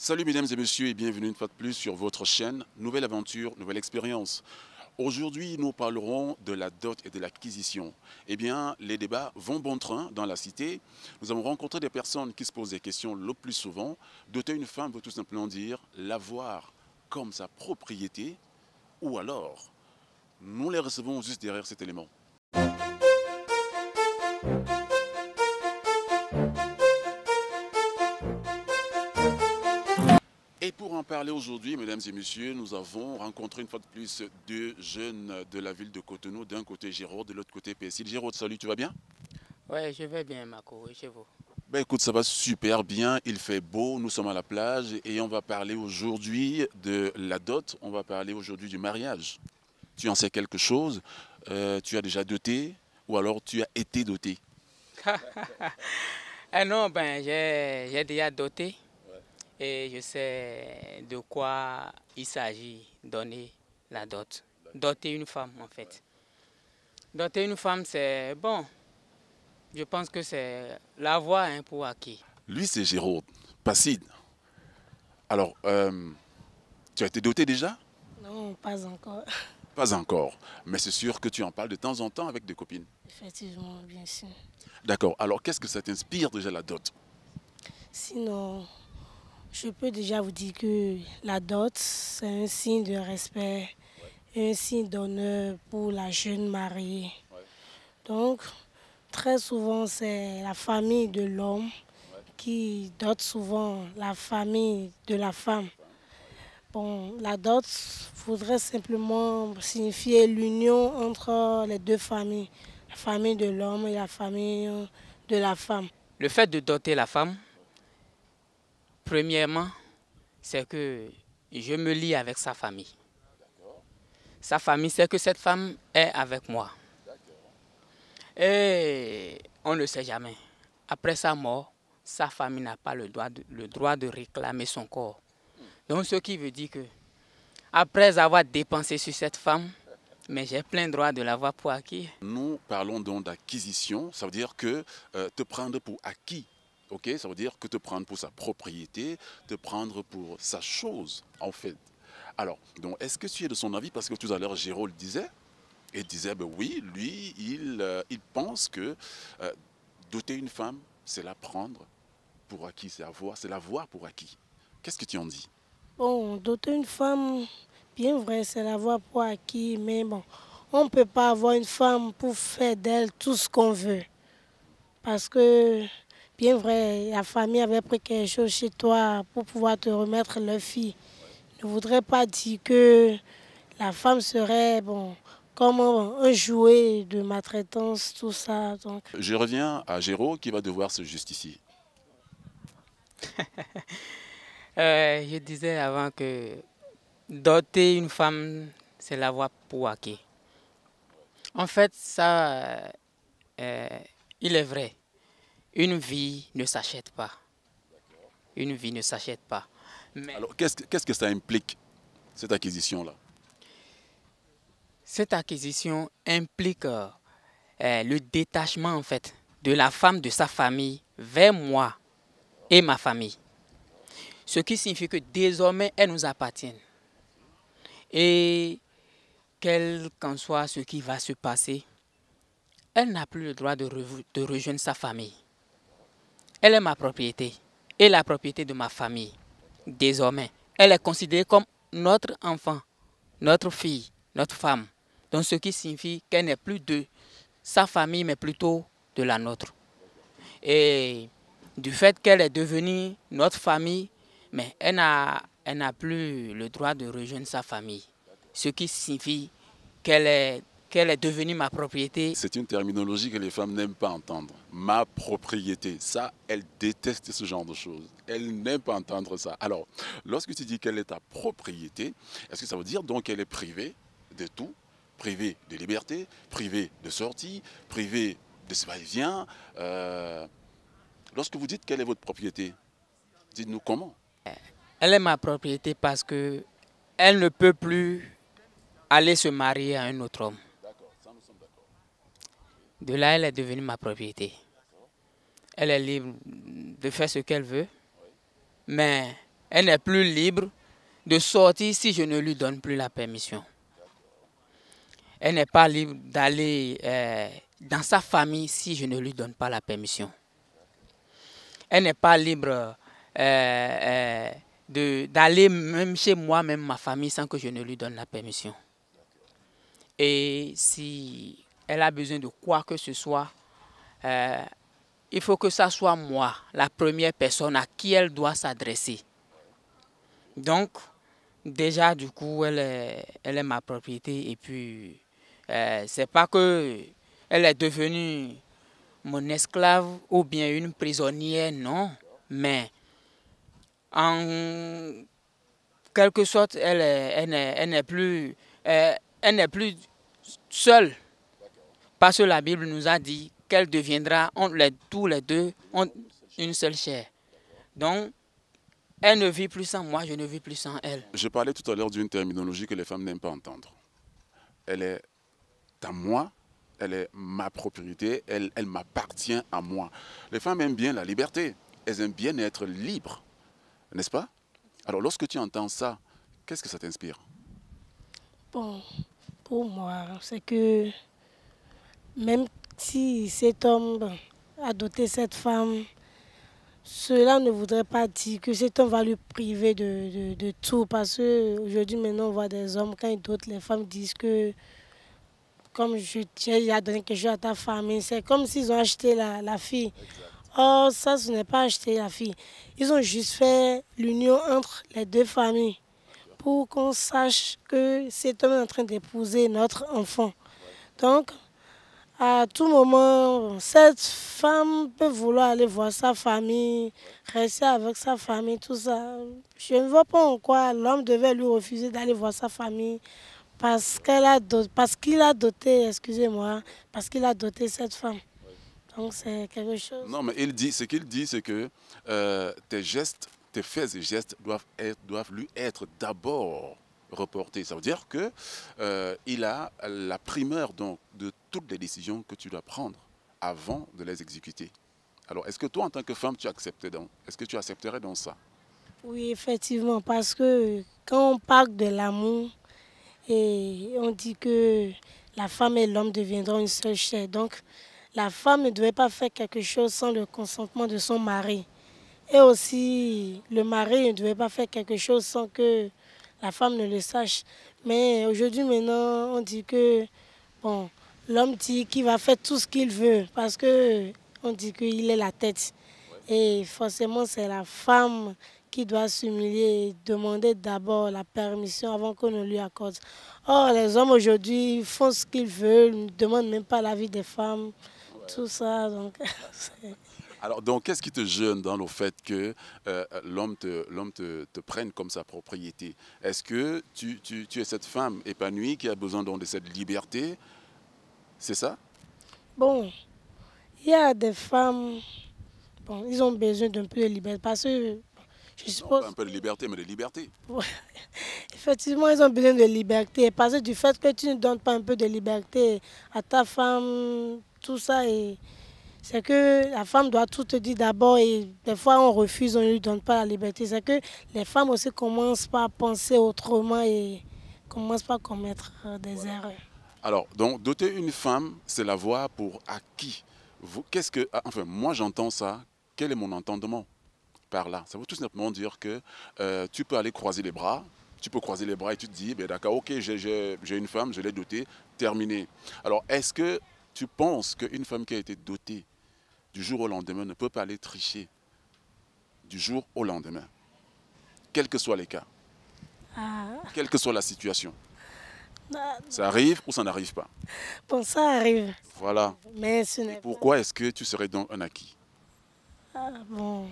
Salut mesdames et messieurs et bienvenue une fois de plus sur votre chaîne. Nouvelle aventure, nouvelle expérience. Aujourd'hui, nous parlerons de la dot et de l'acquisition. Eh bien, les débats vont bon train dans la cité. Nous avons rencontré des personnes qui se posent des questions le plus souvent. Doter une femme veut tout simplement dire l'avoir comme sa propriété ou alors nous les recevons juste derrière cet élément. Et pour en parler aujourd'hui, mesdames et messieurs, nous avons rencontré une fois de plus deux jeunes de la ville de Cotonou. D'un côté Géraud, de l'autre côté Pessil. Géraud, salut, tu vas bien? Ouais, je vais bien, Marco, et chez vous? Ben écoute, ça va super bien, il fait beau, nous sommes à la plage et on va parler aujourd'hui de la dot, on va parler aujourd'hui du mariage. Tu en sais quelque chose? Tu as déjà doté ou alors tu as été doté? Ah non, ben, j'ai déjà doté et je sais de quoi il s'agit, donner la dot. Doter une femme, en fait. Doter une femme, c'est bon, je pense que c'est l'avoir hein, pour acquis. Lui, c'est Géraud, Placide. Alors, tu as été doté déjà? Non, pas encore. Pas encore, mais c'est sûr que tu en parles de temps en temps avec des copines. Effectivement, bien sûr. D'accord, alors qu'est-ce que ça t'inspire déjà la dot? Sinon, je peux déjà vous dire que la dot, c'est un signe de respect, un signe d'honneur pour la jeune mariée. Donc, très souvent, c'est la famille de l'homme qui dote souvent la famille de la femme. Bon, la dot voudrait simplement signifier l'union entre les deux familles, la famille de l'homme et la famille de la femme. Le fait de doter la femme, premièrement, c'est que je me lie avec sa famille. Sa famille, c'est que cette femme est avec moi. Et on ne sait jamais. Après sa mort, sa famille n'a pas le droit de réclamer son corps. Donc ce qui veut dire que, après avoir dépensé sur cette femme, mais j'ai plein droit de l'avoir pour acquis. Nous parlons donc d'acquisition, ça veut dire que te prendre pour acquis, ok? Ça veut dire que te prendre pour sa propriété, te prendre pour sa chose, en fait. Alors, donc, est-ce que tu es de son avis? Parce que tout à l'heure, Géraud le disait, et disait, ben oui, lui, il pense que euh, doter une femme, c'est la prendre pour acquis, c'est l'avoir pour acquis. Qu'est-ce que tu en dis? Bon, doter une femme, bien vrai, c'est l'avoir pour acquis, mais bon, on ne peut pas avoir une femme pour faire d'elle tout ce qu'on veut. Parce que, bien vrai, la famille avait pris quelque chose chez toi pour pouvoir te remettre leur fille. Je ne voudrais pas dire que la femme serait, bon, comme un jouet de maltraitance, tout ça. Donc, Je reviens à Géraud qui va devoir se justifier. Je disais avant que doter une femme, c'est l'avoir pour acquis. En fait, ça, euh, il est vrai. Une vie ne s'achète pas. Une vie ne s'achète pas. Mais Alors, qu'est-ce que ça implique, cette acquisition-là? cette acquisition implique le détachement en fait de la femme de sa famille vers moi et ma famille. Ce qui signifie que désormais elles nous appartiennent. Et quel qu'en soit ce qui va se passer, elle n'a plus le droit de rejoindre sa famille. Elle est ma propriété et la propriété de ma famille. Désormais, elle est considérée comme notre enfant, notre fille, notre femme. Donc ce qui signifie qu'elle n'est plus de sa famille, mais plutôt de la nôtre. Et du fait qu'elle est devenue notre famille, mais elle n'a plus le droit de rejoindre sa famille. Ce qui signifie qu'elle est devenue ma propriété. C'est une terminologie que les femmes n'aiment pas entendre. Ma propriété, ça, elles détestent ce genre de choses. Elles n'aiment pas entendre ça. Alors, lorsque tu dis qu'elle est ta propriété, est-ce que ça veut dire donc qu'elle est privée de tout? Privée de liberté, privée de sortie, privée de ce va-et-vient? Lorsque vous dites quelle est votre propriété, dites-nous comment. Elle est ma propriété parce que elle ne peut plus aller se marier à un autre homme. De là, elle est devenue ma propriété. Elle est libre de faire ce qu'elle veut, mais Elle n'est plus libre de sortir si je ne lui donne plus la permission. Elle n'est pas libre d'aller dans sa famille si je ne lui donne pas la permission. Elle n'est pas libre d'aller même chez moi, même ma famille, sans que je ne lui donne la permission. Et si elle a besoin de quoi que ce soit, il faut que ça soit moi, la première personne à qui elle doit s'adresser. Donc, déjà, du coup, elle est ma propriété. Et puis, c'est pas que elle est devenue mon esclave ou bien une prisonnière, non. Mais, en quelque sorte, elle n'est plus seule. Parce que la Bible nous a dit qu'elle deviendra, tous les deux, une seule chair. Donc, elle ne vit plus sans moi, je ne vis plus sans elle. Je parlais tout à l'heure d'une terminologie que les femmes n'aiment pas entendre. Elle est à moi, elle est ma propriété, elle m'appartient à moi. Les femmes aiment bien la liberté, elles aiment bien être libres, n'est-ce pas? Alors lorsque tu entends ça, qu'est-ce que ça t'inspire? Bon, pour moi, c'est que même si cet homme a doté cette femme, cela ne voudrait pas dire que cet homme va lui priver de tout. Parce qu'aujourd'hui, maintenant, on voit des hommes, quand ils dotent les femmes, disent que comme j'ai donné quelque chose à ta famille, c'est comme s'ils ont acheté la fille. Or, ça, ce n'est pas acheter la fille. Ils ont juste fait l'union entre les deux familles pour qu'on sache que cet homme est en train d'épouser notre enfant. Donc, à tout moment, cette femme peut vouloir aller voir sa famille, rester avec sa famille, tout ça. Je ne vois pas en quoi l'homme devait lui refuser d'aller voir sa famille parce qu'il a doté, excusez-moi, parce qu'il a doté cette femme. Donc c'est quelque chose. Non, mais ce qu'il dit, c'est que tes gestes, tes faits et gestes doivent lui être d'abord reportés. Ça veut dire que il a la primeur donc, de toutes les décisions que tu dois prendre avant de les exécuter. Alors, est-ce que toi, en tant que femme, est-ce que tu accepterais donc ça? Oui, effectivement, parce que quand on parle de l'amour, et on dit que la femme et l'homme deviendront une seule chair. Donc, la femme ne devait pas faire quelque chose sans le consentement de son mari. Et aussi, le mari ne devait pas faire quelque chose sans que la femme ne le sache. Mais aujourd'hui, maintenant, on dit que bon, l'homme dit qu'il va faire tout ce qu'il veut parce que on dit qu'il est la tête. Et forcément, c'est la femme qui doit s'humilier et demander d'abord la permission avant qu'on ne lui accorde. Or, les hommes aujourd'hui font ce qu'ils veulent, ne demandent même pas l'avis des femmes, tout ça. Donc, alors, donc, qu'est-ce qui te gêne dans le fait que l'homme te prenne comme sa propriété? Est-ce que tu es cette femme épanouie qui a besoin donc de cette liberté? C'est ça? bon, il y a des femmes, bon, ils ont besoin d'un peu de liberté parce que je Non, suppose... pas un peu de liberté, mais de liberté. Ouais. Effectivement, ils ont besoin de liberté. Parce que du fait que tu ne donnes pas un peu de liberté à ta femme, tout ça, et c'est que la femme doit tout te dire d'abord et des fois on refuse, on ne lui donne pas la liberté. C'est que les femmes aussi commencent par penser autrement et commencent par commettre des erreurs. Alors, donc, doter une femme, c'est la voie pour acquis. Qu'est-ce que, enfin, moi j'entends ça. Quel est mon entendement par là? Ça veut tout simplement dire que tu peux aller croiser les bras. Tu peux croiser les bras et tu te dis, ben d'accord, ok, j'ai une femme, je l'ai dotée, terminé. Alors, est-ce que tu penses qu'une femme qui a été dotée du jour au lendemain ne peut pas aller tricher du jour au lendemain, quels que soient les cas, Ah, quelle que soit la situation? ah, Ça arrive ou ça n'arrive pas? bon, ça arrive, Voilà. mais ce n'est pas... Pourquoi est-ce que tu serais donc un acquis? Ah, bon,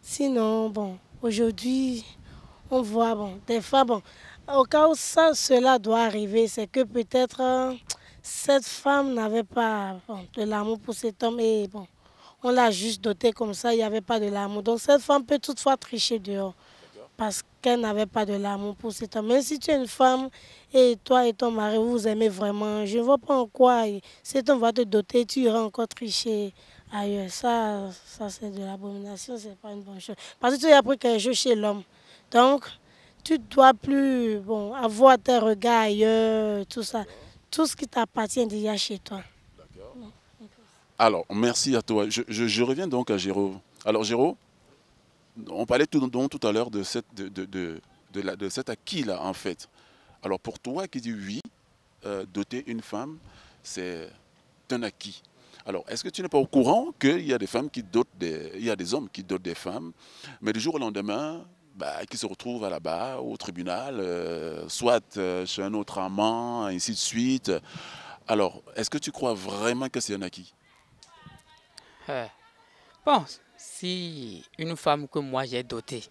sinon, bon, aujourd'hui, on voit, bon, des fois, bon, au cas où cela doit arriver, c'est que peut-être cette femme n'avait pas bon, de l'amour pour cet homme et bon, on l'a juste doté comme ça, il n'y avait pas de l'amour. Donc cette femme peut toutefois tricher dehors parce qu'elle n'avait pas de l'amour pour cet homme. Mais si tu es une femme et toi et ton mari, vous vous aimez vraiment, je ne vois pas en quoi cet homme va te doter, tu iras encore tricher ailleurs. Ça c'est de l'abomination, c'est pas une bonne chose. Parce que tu as appris quelque chose chez l'homme. Donc, tu ne dois plus bon, avoir tes regards ailleurs, tout ça. Tout ce qui t'appartient déjà chez toi. Alors, merci à toi. Je reviens donc à Géraud. Alors, Géraud, on parlait tout à l'heure de, de cet acquis-là, en fait. Alors, pour toi qui dis oui, doter une femme, c'est un acquis. Alors, est-ce que tu n'es pas au courant qu'il y a des femmes qui dotent il y a des hommes qui dotent des femmes, mais du jour au lendemain, bah, qui se retrouvent à la barre, au tribunal, soit chez un autre amant, ainsi de suite. Alors, est-ce que tu crois vraiment que c'est un acquis? Bon, si une femme que moi j'ai dotée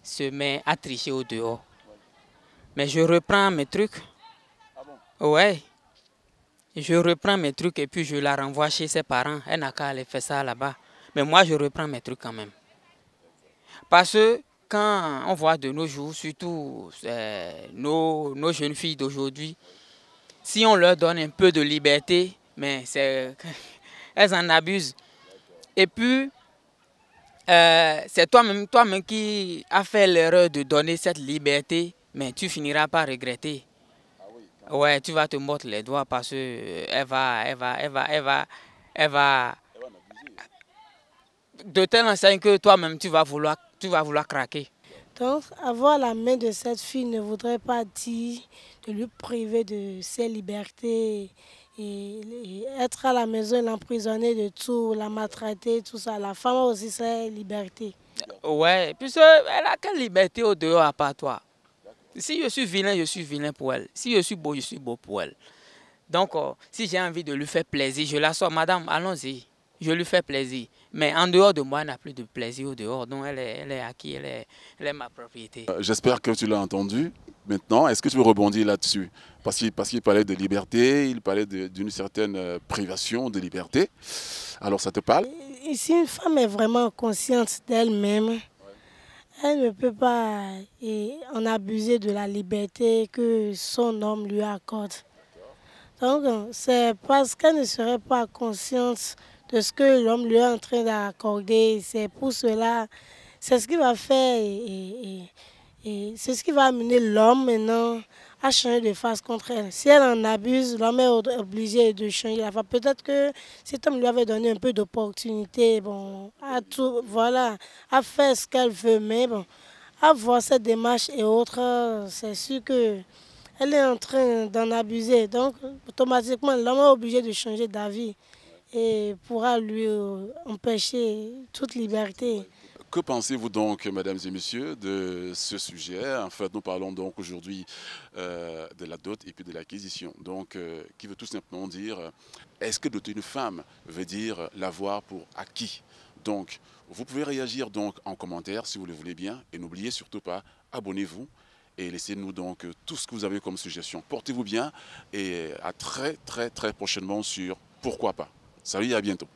se met à tricher au dehors, mais je reprends mes trucs. Ah bon? Ouais, je reprends mes trucs et puis je la renvoie chez ses parents. Elle n'a qu'à aller faire ça là-bas. Mais moi, je reprends mes trucs quand même. Parce que quand on voit de nos jours, surtout nos jeunes filles d'aujourd'hui, si on leur donne un peu de liberté, mais elles en abusent. Et puis, c'est toi-même qui as fait l'erreur de donner cette liberté, mais tu finiras par regretter. Ouais, tu vas te mordre les doigts parce que elle va de telle enseigne que toi-même tu vas vouloir craquer. Donc, avoir la main de cette fille ne voudrait pas dire de lui priver de ses libertés et être à la maison, l'emprisonner de tout, la maltraiter, tout ça. La femme a aussi ses libertés. Ouais, puisque elle a quelle liberté au dehors à part toi? Si je suis vilain pour elle. Si je suis beau pour elle. Donc, si j'ai envie de lui faire plaisir, je la sors. Madame, allons-y. Je lui fais plaisir. Mais en dehors de moi, elle n'a plus de plaisir au dehors. Donc, elle est acquis, elle est ma propriété. J'espère que tu l'as entendu. Maintenant, est-ce que tu veux rebondir là-dessus? Parce qu'il parlait de liberté, il parlait d'une certaine privation de liberté. Alors, ça te parle? Et si une femme est vraiment consciente d'elle-même, elle ne peut pas en abuser de la liberté que son homme lui accorde. Donc, c'est parce qu'elle ne serait pas consciente de ce que l'homme lui est en train d'accorder. C'est pour cela, c'est ce qui va faire et c'est ce qui va amener l'homme maintenant à changer de face contre elle. Si elle en abuse, l'homme est obligé de changer la face. Peut-être que cet homme lui avait donné un peu d'opportunité, bon, voilà, à faire ce qu'elle veut, mais bon, à voir cette démarche et autres, c'est sûr que elle est en train d'en abuser. Donc, automatiquement, l'homme est obligé de changer d'avis et pourra lui empêcher toute liberté. Que pensez-vous donc, mesdames et messieurs, de ce sujet? En fait, nous parlons donc aujourd'hui de la dot et puis de l'acquisition. Donc, qui veut tout simplement dire, est-ce que doter une femme veut dire l'avoir pour acquis? Donc, vous pouvez réagir donc en commentaire si vous le voulez bien. Et n'oubliez surtout pas, abonnez-vous et laissez-nous donc tout ce que vous avez comme suggestion. Portez-vous bien et à très prochainement sur Pourquoi pas. Salut et à bientôt.